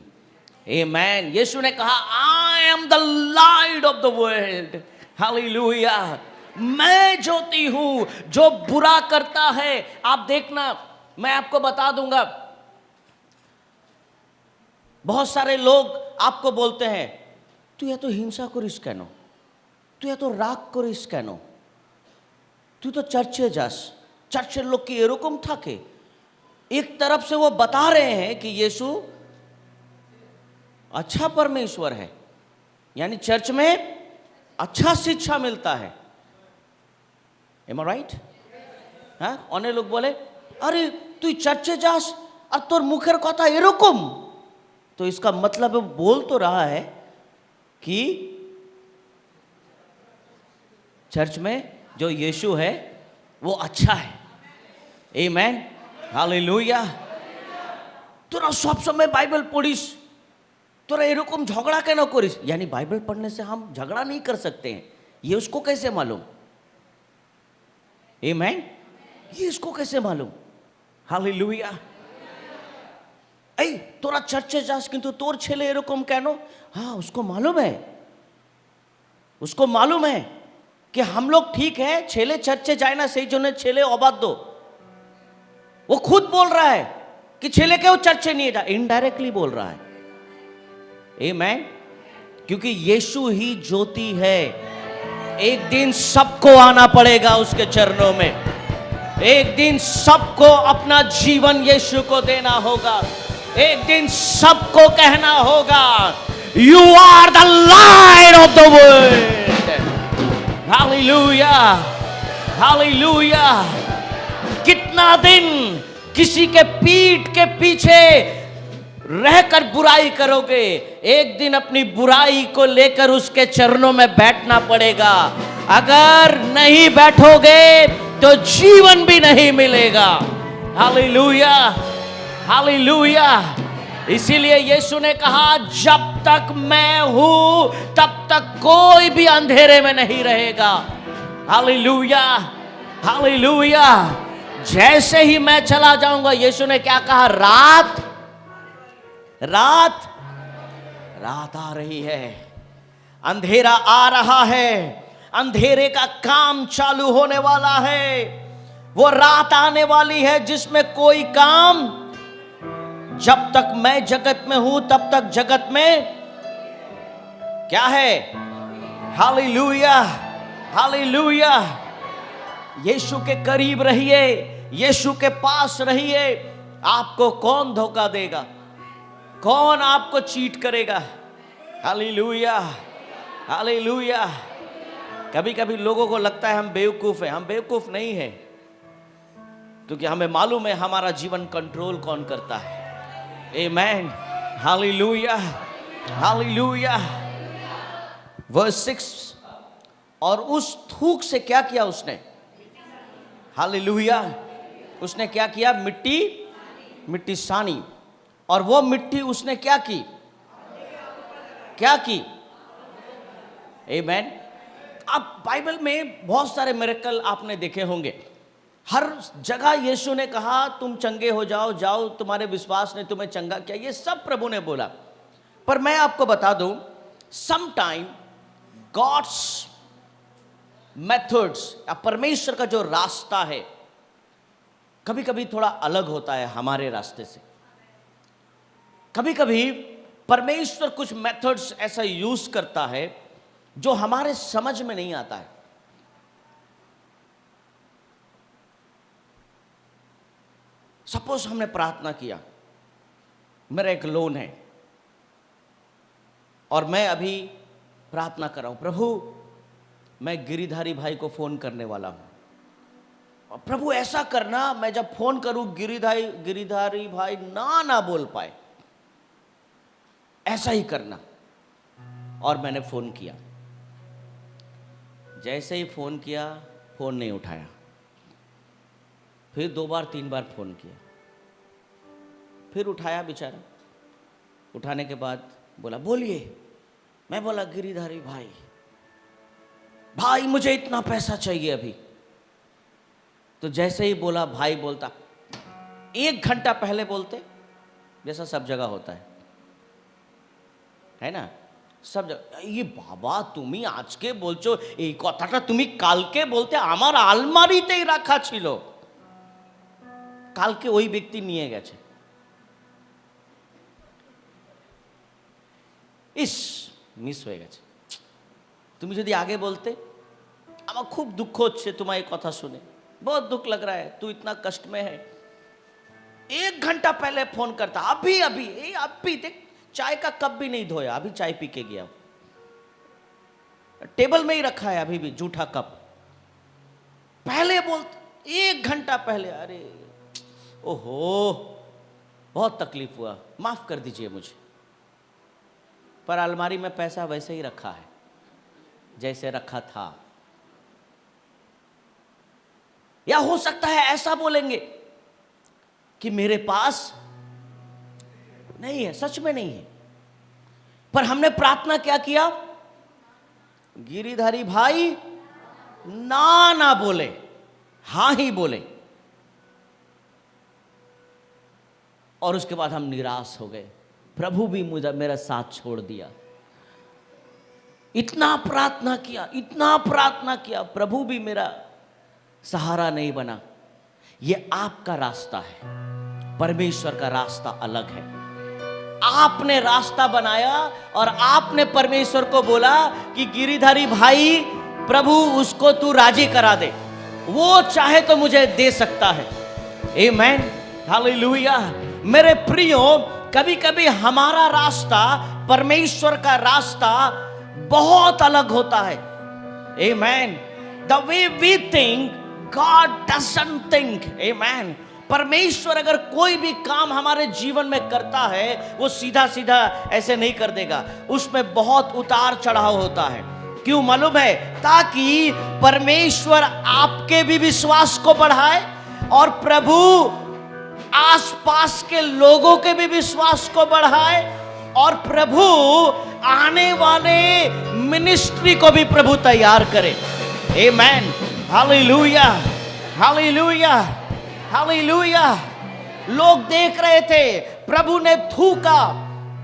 आमीन। यीशु ने कहा I am the light of the world. Hallelujah. मैं ज्योति हूं। जो बुरा करता है, आप देखना, मैं आपको बता दूंगा, बहुत सारे लोग आपको बोलते हैं तू या तो हिंसा करिस কেন, তুই এত রাগ করিস কেন, তুই তো চার্চে যাস। চার্চের লোক কি এরকম থাকে? एक तरफ से वो बता रहे हैं कि यीशु अच्छा परमेश्वर है, यानी चर्च में अच्छा शिक्षा मिलता है। एम आई राइट? हाँ, অনেক লোক বলে আরে তুই চার্চে যাস আর তোর মুখের কথা এরকম, तो इसका मतलब वो बोल तो रहा है कि चर्च में जो यीशु है वो अच्छा है। आमीन। हालेलुया। তোরা सब समय बाइबल पढ़िस, তোরা এরকম झगड़ा কেন করিস? यानी बाइबल पढ़ने से हम झगड़ा नहीं कर सकते हैं, ये उसको कैसे मालूम? आमीन। ये इसको कैसे मालूम? हालेलुया। এই তোরা চার্চে যাস কিন্তু তোর ছেলে এরকম কেন? हाँ, उसको मालूम है, उसको मालूम है कि हम लोग ठीक है, ছেলে চার্চে যায় না সেই জন্য ছেলে অবাধ্য। वो खुद बोल रहा है कि ছেলে কেউ চার্চে নিয়ে जा, इनडायरेक्टली बोल रहा है। आमीन। क्योंकि यीशु ही ज्योति है। एक दिन सबको आना पड़ेगा उसके चरणों में। एक दिन सबको अपना जीवन यीशु को देना होगा। एक दिन सबको कहना होगा you are the light of the world. Hallelujah. Hallelujah. कितना दिन किसी के पीठ के पीछे रहकर बुराई करोगे? एक दिन अपनी बुराई को लेकर उसके चरणों में बैठना पड़ेगा। अगर नहीं बैठोगे तो जीवन भी नहीं मिलेगा। हालेलुया। हालेलुया। इसीलिए यीशु ने कहा जब तक मैं हूं तब तक कोई भी अंधेरे में नहीं रहेगा। हालेलुया। हालेलुया। जैसे ही मैं चला जाऊंगा, यीशु ने क्या कहा? रात रात रात आ रही है, अंधेरा आ रहा है, अंधेरे का काम चालू होने वाला है। वो रात आने वाली है जिसमें कोई काम, जब तक मैं जगत में हूं तब तक जगत में क्या है? हालेलुया। हालेलुया। यीशु के करीब रहिए, यीशु के पास रहिए। आपको कौन धोखा देगा? कौन आपको चीट करेगा? हालेलुया। हालेलुया। कभी कभी लोगों को लगता है हम बेवकूफ हैं। हम बेवकूफ नहीं हैं, क्योंकि हमें मालूम है हमारा जीवन कंट्रोल कौन करता है। आमीन। हालेलुया। हालेलुया। वर्स 6, और उस थूक से क्या किया उसने? हालेलुया। उसने क्या किया? मिट्टी सानी। और वो मिट्टी उसने क्या की? क्या की? आमीन। आप बाइबल में बहुत सारे मिरेकल आपने देखे होंगे। हर जगह यीशु ने कहा तुम चंगे हो जाओ, जाओ, तुम्हारे विश्वास ने तुम्हें चंगा किया। ये सब प्रभु ने बोला। पर मैं आपको बता दूं, समटाइम गॉड्स मेथड्स, परमेश्वर का जो रास्ता है, कभी कभी थोड़ा अलग होता है हमारे रास्ते से। कभी कभी परमेश्वर कुछ मेथड्स ऐसा यूज करता है जो हमारे समझ में नहीं आता है। सपोज हमने प्रार्थना किया, मेरा एक लोन है और मैं अभी प्रार्थना कर रहा हूं, प्रभु मैं गिरिधारी भाई को फोन करने वाला हूं, और प्रभु ऐसा करना मैं जब फोन करूं गिरिधारी भाई ना बोल पाए, ऐसा ही करना। और मैंने फोन किया। जैसे ही फोन किया, फोन नहीं उठाया। फिर 2 बार 3 बार फोन किया, फिर उठाया बेचारा, उठाने के बाद बोला बोलिए। मैं बोला गिरिधारी भाई, भाई मुझे इतना पैसा चाहिए अभी। तो जैसे ही बोला भाई, बोलता 1 घंटा पहले बोलते, जैसा सब जगह होता है ना, सब जगह ये बाबा तुमी আজকে বলছো, এই কথাটা তুমি কালকে বলতে, আমার আলমারিতেই রাখা ছিল। কালকে ওই ব্যক্তি নিয়ে গেছে। ইস, মিস হয়ে গেছে। তুমি যদি আগে বলতে, আমার খুব দুঃখ হচ্ছে তোমার এই কথা শুনে, बहुत दुख लग रहा है, तू इतना कष्ट में है। 1 घंटा पहले फोन करता, अभी अभी अभी देख चाय का कप भी नहीं धोया, अभी चाय पी के गया, टेबल में ही रखा है अभी भी जूठा कप। पहले बोलते 1 घंटा पहले। अरे ओहो, बहुत तकलीफ हुआ, माफ कर दीजिए मुझे। पर अलमारी में पैसा वैसे ही रखा है जैसे रखा था। या हो सकता है ऐसा बोलेंगे कि मेरे पास नहीं है, सच में नहीं है, पर हमने प्रार्थना क्या किया, गिरिधारी भाई ना बोले, हां ही बोले, और उसके बाद हम निराश हो गए। प्रभु भी मुझे मेरा साथ छोड़ दिया। इतना प्रार्थना किया, इतना प्रार्थना किया, प्रभु भी मेरा सहारा नहीं बना। ये आपका रास्ता है, परमेश्वर का रास्ता अलग है। आपने रास्ता बनाया और आपने परमेश्वर को बोला कि गिरिधारी भाई, प्रभु उसको तू राजी करा दे, वो चाहे तो मुझे दे सकता है। आमीन, हालेलुया। मेरे प्रियो, कभी कभी हमारा रास्ता, परमेश्वर का रास्ता बहुत अलग होता है। Amen. The way we think, God doesn't think. Amen. परमेश्वर अगर कोई भी काम हमारे जीवन में करता है, वो सीधा सीधा ऐसे नहीं कर देगा, उसमें बहुत उतार चढ़ाव होता है। क्यों मालूम है? ताकि परमेश्वर आपके भी विश्वास को बढ़ाए और प्रभु आसपास के लोगों के भी विश्वास को बढ़ाए, और प्रभु आने वाले मिनिस्ट्री को भी प्रभु तैयार करे। आमीन, हालेलुया, हालेलुया, हालेलुया। लोग देख रहे थे, प्रभु ने थूका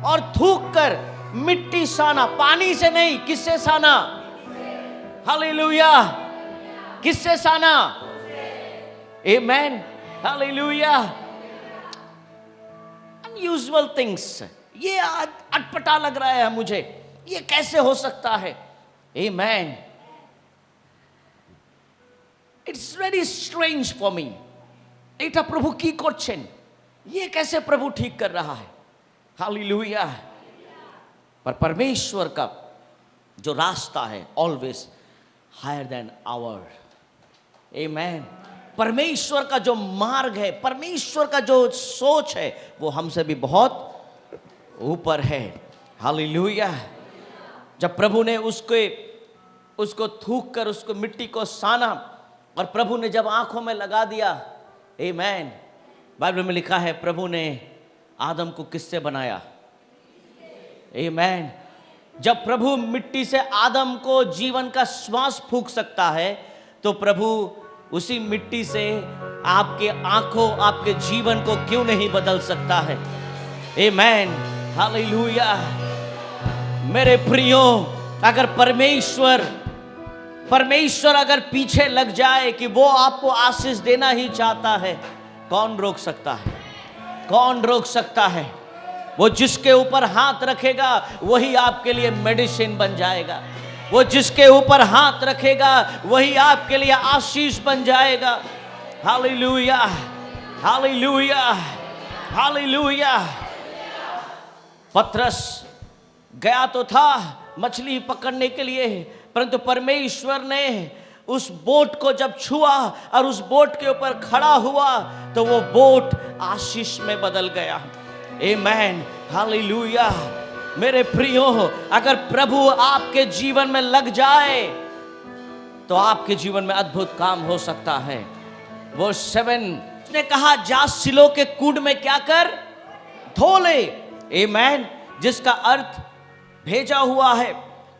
और थूक कर मिट्टी साना, पानी से नहीं, किससे साना? हालेलुया, किससे साना? आमीन, हालेलुया। अनयूजुअल थिंग्स, ये अटपटा लग रहा है मुझे, ये कैसे हो सकता है? आमीन। It's very strange for me. এটা প্রভু কি করছেন? ये कैसे प्रभु ठीक कर रहा है? हालेलुया। पर परमेश्वर का जो रास्ता है always higher than our. Amen. परमेश्वर का जो मार्ग है, परमेश्वर का जो सोच है, वो हमसे भी बहुत ऊपर है। हालेलुया। जब प्रभु ने उसको थूक कर उसको मिट्टी को साना और प्रभु ने जब आंखों में लगा दिया, आमीन। बाइबल में लिखा है प्रभु ने आदम को किससे बनाया? आमीन। जब प्रभु मिट्टी से आदम को जीवन का श्वास फूंक सकता है, तो प्रभु उसी मिट्टी से आपके आंखों, आपके जीवन को क्यों नहीं बदल सकता है? आमीन, हालेलुया। मेरे प्रियो, अगर परमेश्वर अगर पीछे लग जाए कि वो आपको आशीष देना ही चाहता है, कौन रोक सकता है? कौन रोक सकता है? वो जिसके ऊपर हाथ रखेगा वही आपके लिए मेडिसिन बन जाएगा। वो जिसके ऊपर हाथ रखेगा वही आपके लिए आशीष बन जाएगा। Hallelujah, hallelujah, hallelujah. पतरस गया तो था मछली पकड़ने के लिए, परंतु परमेश्वर ने उस बोट को जब छुआ और उस बोट के ऊपर खड़ा हुआ तो वो बोट आशीष में बदल गया। आमीन, हालेलुया। मेरे प्रियो, अगर प्रभु आपके जीवन में लग जाए तो आपके जीवन में अद्भुत काम हो सकता है। वो 7 ने कहा, जा सिलो के कुंड में क्या कर? धो ले। आमीन। जिसका अर्थ भेजा हुआ है।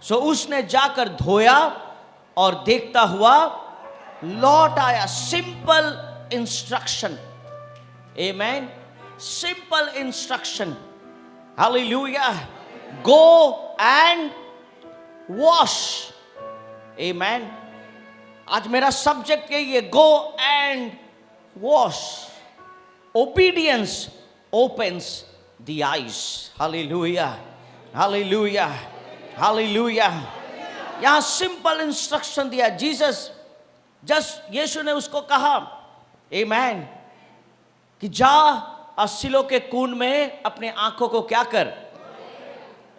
सो उसने जाकर धोया और देखता हुआ लौट आया। Simple instruction, amen, simple instruction, hallelujah. Go and wash, amen. आज मेरा सब्जेक्ट यही है, go and wash. Obedience opens the eyes, hallelujah, hallelujah, hallelujah. यहां सिंपल इंस्ट्रक्शन दिया। जीसस जस्ट, यीशु ने उसको कहा, आमेन, कि जा और सिलो के कुंड में अपने आंखों को क्या कर,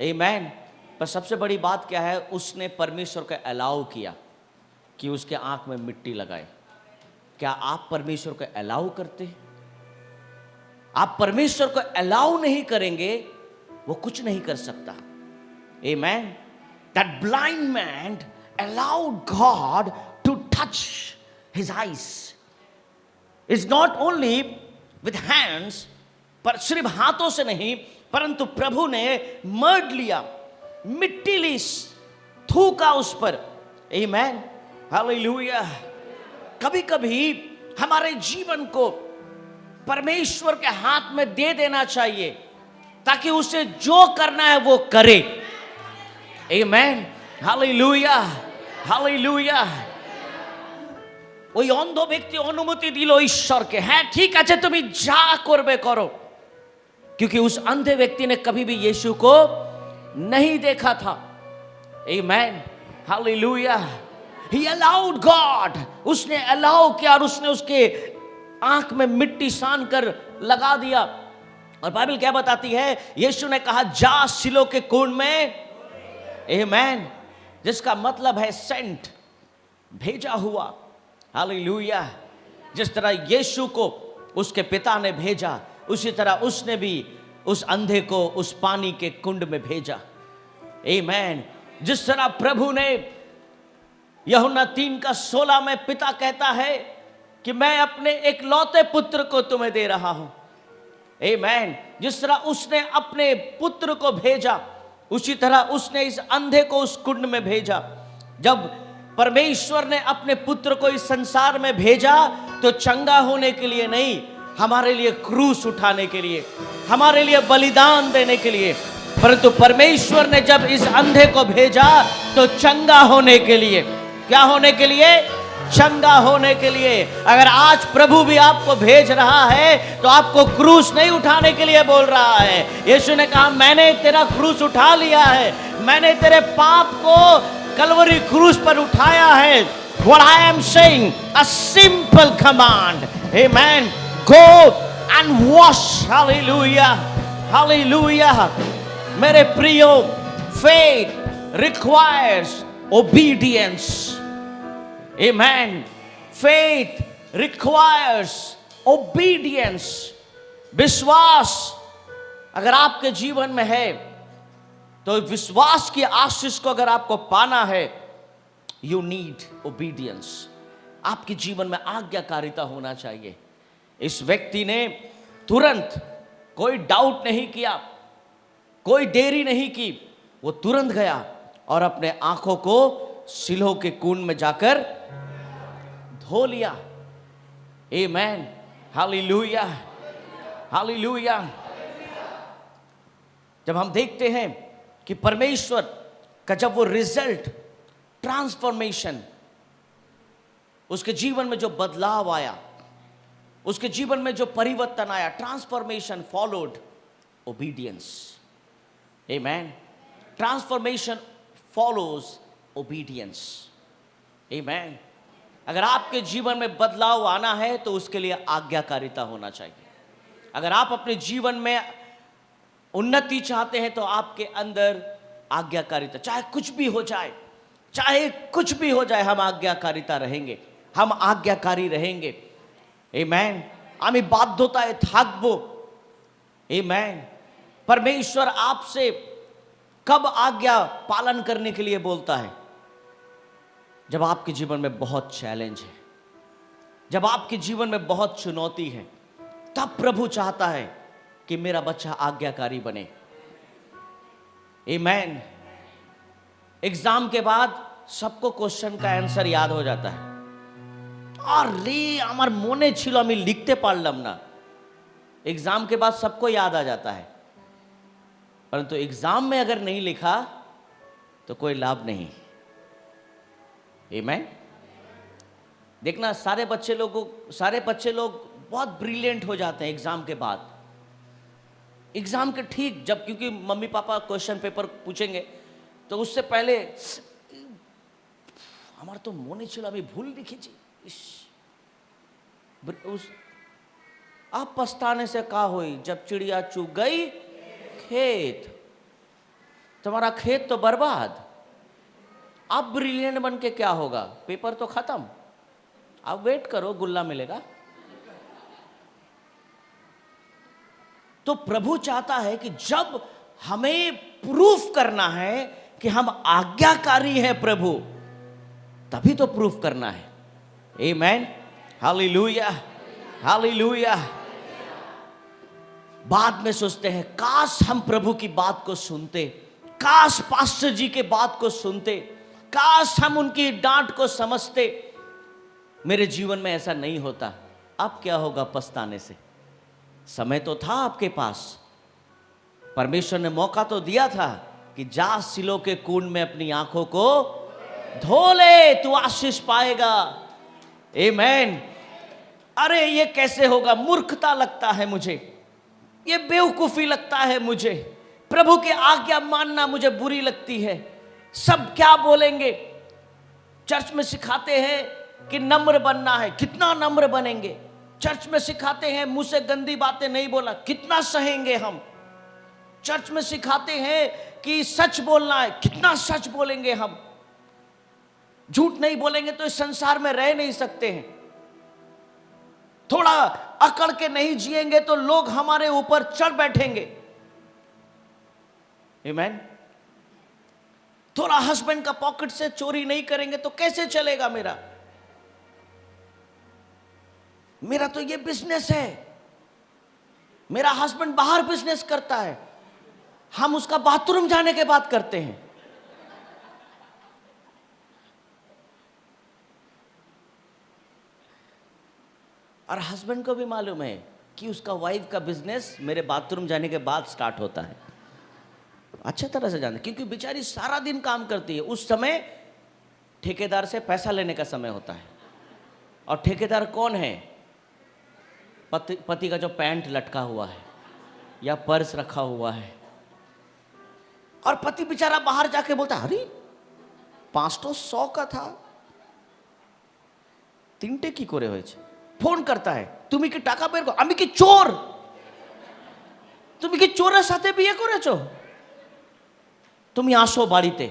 आमेन। पर सबसे बड़ी बात क्या है, उसने परमेश्वर को अलाउ किया कि उसके आंख में मिट्टी लगाए। क्या आप परमेश्वर को अलाउ करते? आप परमेश्वर को अलाउ नहीं करेंगे, वो कुछ नहीं कर सकता। आमेन। That blind man allowed God to touch his eyes. It's not only with hands, पर सिर्फ हाथों से नहीं, परंतु प्रभु ने मर्ड लिया, मिट्टी ली, थूका उस पर। आमेन, हालेलुया। कभी कभी हमारे जीवन को परमेश्वर के हाथ में दे देना चाहिए, ताकि उसे जो करना है वो करे। आमेन, हालेलुया, हालेलुया। ওই অন্ধ ব্যক্তি অনুমতি দিল ঈশ্বরকে, হ্যাঁ ঠিক আছে তুমি যা করবে करो, क्योंकि उस अंधे व्यक्ति ने कभी भी यीशु को नहीं देखा था। आमेन, हालेलुया। He allowed God, उसने अलाउ किया और उसने उसके आंख में मिट्टी सान कर लगा दिया। और बाइबल क्या बताती है, यीशु ने कहा जा सिलो के कुंड में, आमेन, जिसका मतलब है सेंट, भेजा हुआ, हालेलुया। जिस तरह यीशु को उसके पिता ने भेजा, उसी तरह उसने भी उस अंधे को उस पानी के कुंड में भेजा। आमेन। जिस तरह प्रभु ने यूहन्ना 3:16 में पिता कहता है कि मैं अपने एकलौते पुत्र को तुम्हें दे रहा हूं। आमेन। जिस तरह उसने अपने पुत्र को भेजा, उसी तरह उसने इस अंधे को उस कुंड में भेजा। जब परमेश्वर ने अपने पुत्र को इस संसार में भेजा तो चंगा होने के लिए नहीं, हमारे लिए क्रूस उठाने के लिए, हमारे लिए बलिदान देने के लिए। परंतु परमेश्वर ने जब इस अंधे को भेजा तो चंगा होने के लिए। क्या होने के लिए? चंगा होने के लिए। अगर आज प्रभु भी आपको भेज रहा है तो आपको क्रूस नहीं उठाने के लिए बोल रहा है। यीशु ने कहा मैंने तेरा क्रूस उठा लिया है, मैंने तेरे पाप को कलवरी क्रूस पर उठाया है। What I am saying, a simple command, amen, go and wash, hallelujah, hallelujah। मेरे प्रियो, faith requires obedience, amen, faith requires obedience। विश्वास अगर आपके जीवन में है तो विश्वास की आशीष को अगर आपको पाना है, यू नीड ओबीडियंस। आपके जीवन में आज्ञाकारिता होना चाहिए। इस व्यक्ति ने तुरंत, कोई डाउट नहीं किया, कोई देरी नहीं की, वो तुरंत गया और अपने आंखों को सिलोह के कुंड में जाकर धो लिया। आमेन, हालेलुया, हालेलुया। जब हम देखते हैं कि परमेश्वर का जब वो रिजल्ट, ट्रांसफॉर्मेशन, उसके जीवन में जो बदलाव आया, उसके जीवन में जो परिवर्तन आया, transformation followed obedience. Amen. Transformation follows obedience. Amen. अगर आपके जीवन में बदलाव आना है तो उसके लिए आज्ञाकारिता होना चाहिए। अगर आप अपने जीवन में उन्नति चाहते हैं तो आपके अंदर आज्ञाकारिता, चाहे कुछ भी हो जाए, चाहे कुछ भी हो जाए, हम आज्ञाकारिता रहेंगे, हम आज्ञाकारी रहेंगे। आमेन। আমি বাধ্যতায় থাকবো। आमेन। परमेश्वर आपसे कब आज्ञा पालन करने के लिए बोलता है? जब आपके जीवन में बहुत चैलेंज है, जब आपके जीवन में बहुत चुनौती है, तब प्रभु चाहता है कि मेरा बच्चा आज्ञाकारी बने। आमीन। एग्जाम के बाद सबको क्वेश्चन का आंसर याद हो जाता है। अरे আমার মনে ছিল আমি লিখতে পারলাম না। एग्जाम के बाद सबको याद आ जाता है, परंतु एग्जाम में अगर नहीं लिखा तो कोई लाभ नहीं। आमीन। देखना सारे बच्चे लोग बहुत ब्रिलियंट हो जाते हैं एग्जाम के बाद। एग्जाम के ठीक जब, क्योंकि मम्मी पापा क्वेश्चन पेपर पूछेंगे तो उससे पहले हमारा तो মনে ছিল আমি ভুল লিখেছি। अब पछताने से का हुई, जब चिड़िया चुग गई खेत, तुम्हारा खेत तो बर्बाद। अब ब्रिलियंट बन के क्या होगा, पेपर तो खत्म, अब वेट करो गुल्ला मिलेगा। तो प्रभु चाहता है कि जब हमें प्रूफ करना है कि हम आज्ञाकारी हैं प्रभु, तभी तो प्रूफ करना है। आमीन, हालेलुया, हालेलुया। बाद में सोचते हैं काश हम प्रभु की बात को सुनते, काश पास्टर जी के बात को सुनते, काश हम उनकी डांट को समझते। मेरे जीवन में ऐसा नहीं होता। अब क्या होगा पछताने से? समय तो था आपके पास, परमेश्वर ने मौका तो दिया था कि जा सिलो के कुंड में अपनी आंखों को धो ले, तू आशीष पाएगा। आमीन। अरे ये कैसे होगा, मूर्खता लगता है मुझे, ये बेवकूफी लगता है मुझे, प्रभु की आज्ञा मानना मुझे बुरी लगती है, सब क्या बोलेंगे। चर्च में सिखाते हैं कि नम्र बनना है, कितना नम्र बनेंगे। चर्च में सिखाते हैं मुंह से गंदी बातें नहीं बोला, कितना सहेंगे हम। चर्च में सिखाते हैं कि सच बोलना है, कितना सच बोलेंगे हम। झूठ नहीं बोलेंगे तो इस संसार में रह नहीं सकते हैं। थोड़ा अकड़ के नहीं जिएंगे तो लोग हमारे ऊपर चढ़ बैठेंगे। आमीन। थोड़ा हस्बैंड का पॉकेट से चोरी नहीं करेंगे तो कैसे चलेगा मेरा तो ये बिजनेस है। मेरा हस्बैंड बाहर बिजनेस करता है, हम उसका बाथरूम जाने के बाद करते हैं। और हस्बैंड को भी मालूम है कि उसका वाइफ का बिजनेस मेरे बाथरूम जाने के बाद स्टार्ट होता है। अच्छे तरह से जानते, क्योंकि बेचारी सारा दिन काम करती है। उस समय ठेकेदार से पैसा लेने का समय होता है। और ठेकेदार कौन है? पति का जो पैंट लटका हुआ है या पर्स रखा हुआ है। और पति बेचारा बाहर जाके बोलता, अरे 500 का था, 3टे की करे হয়েছে। फोन करता है, তুমি কি টাকা বের করো? আমি কি চোর? তুমি কি চোরের সাথে বিয়ে করেছো? তুমি আসো বাড়িতে,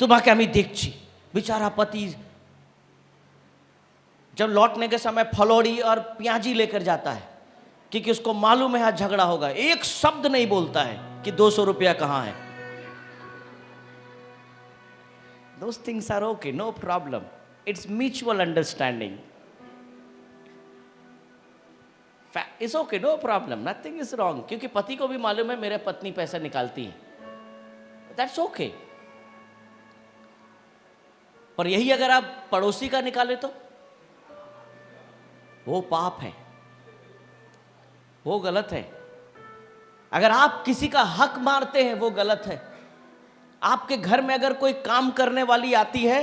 তোমাকে আমি দেখছি। बेचारा पति जब लौटने के समय फलौड़ी और प्याजी लेकर जाता है, क्योंकि उसको मालूम है आज झगड़ा होगा। एक शब्द नहीं बोलता है कि 200 रुपया कहां है। Those things are okay, no problem. It's mutual understanding. It's okay, no problem, nothing is wrong. क्योंकि पति को भी मालूम है मेरे पत्नी पैसा निकालती है, that's okay. पर यही अगर आप पड़ोसी का निकाले तो वो पाप है, वो गलत है। अगर आप किसी का हक मारते हैं वो गलत है। आपके घर में अगर कोई काम करने वाली आती है,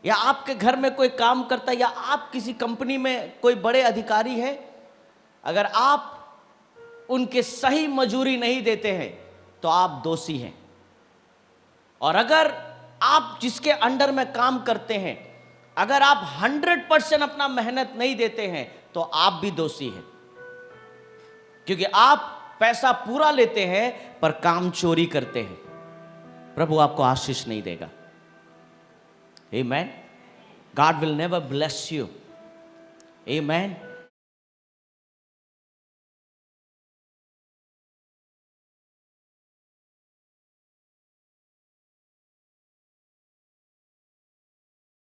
या आपके घर में कोई काम करता है, या आप किसी कंपनी में कोई बड़े अधिकारी है, अगर आप उनके सही मजूरी नहीं देते हैं तो आप दोषी हैं। और अगर आप जिसके अंडर में काम करते हैं, अगर आप 100% अपना मेहनत नहीं देते हैं तो आप भी दोषी हैं, क्योंकि आप पैसा पूरा लेते हैं पर काम चोरी करते हैं। प्रभु आपको आशीष नहीं देगा। Amen. God will never bless you. Amen.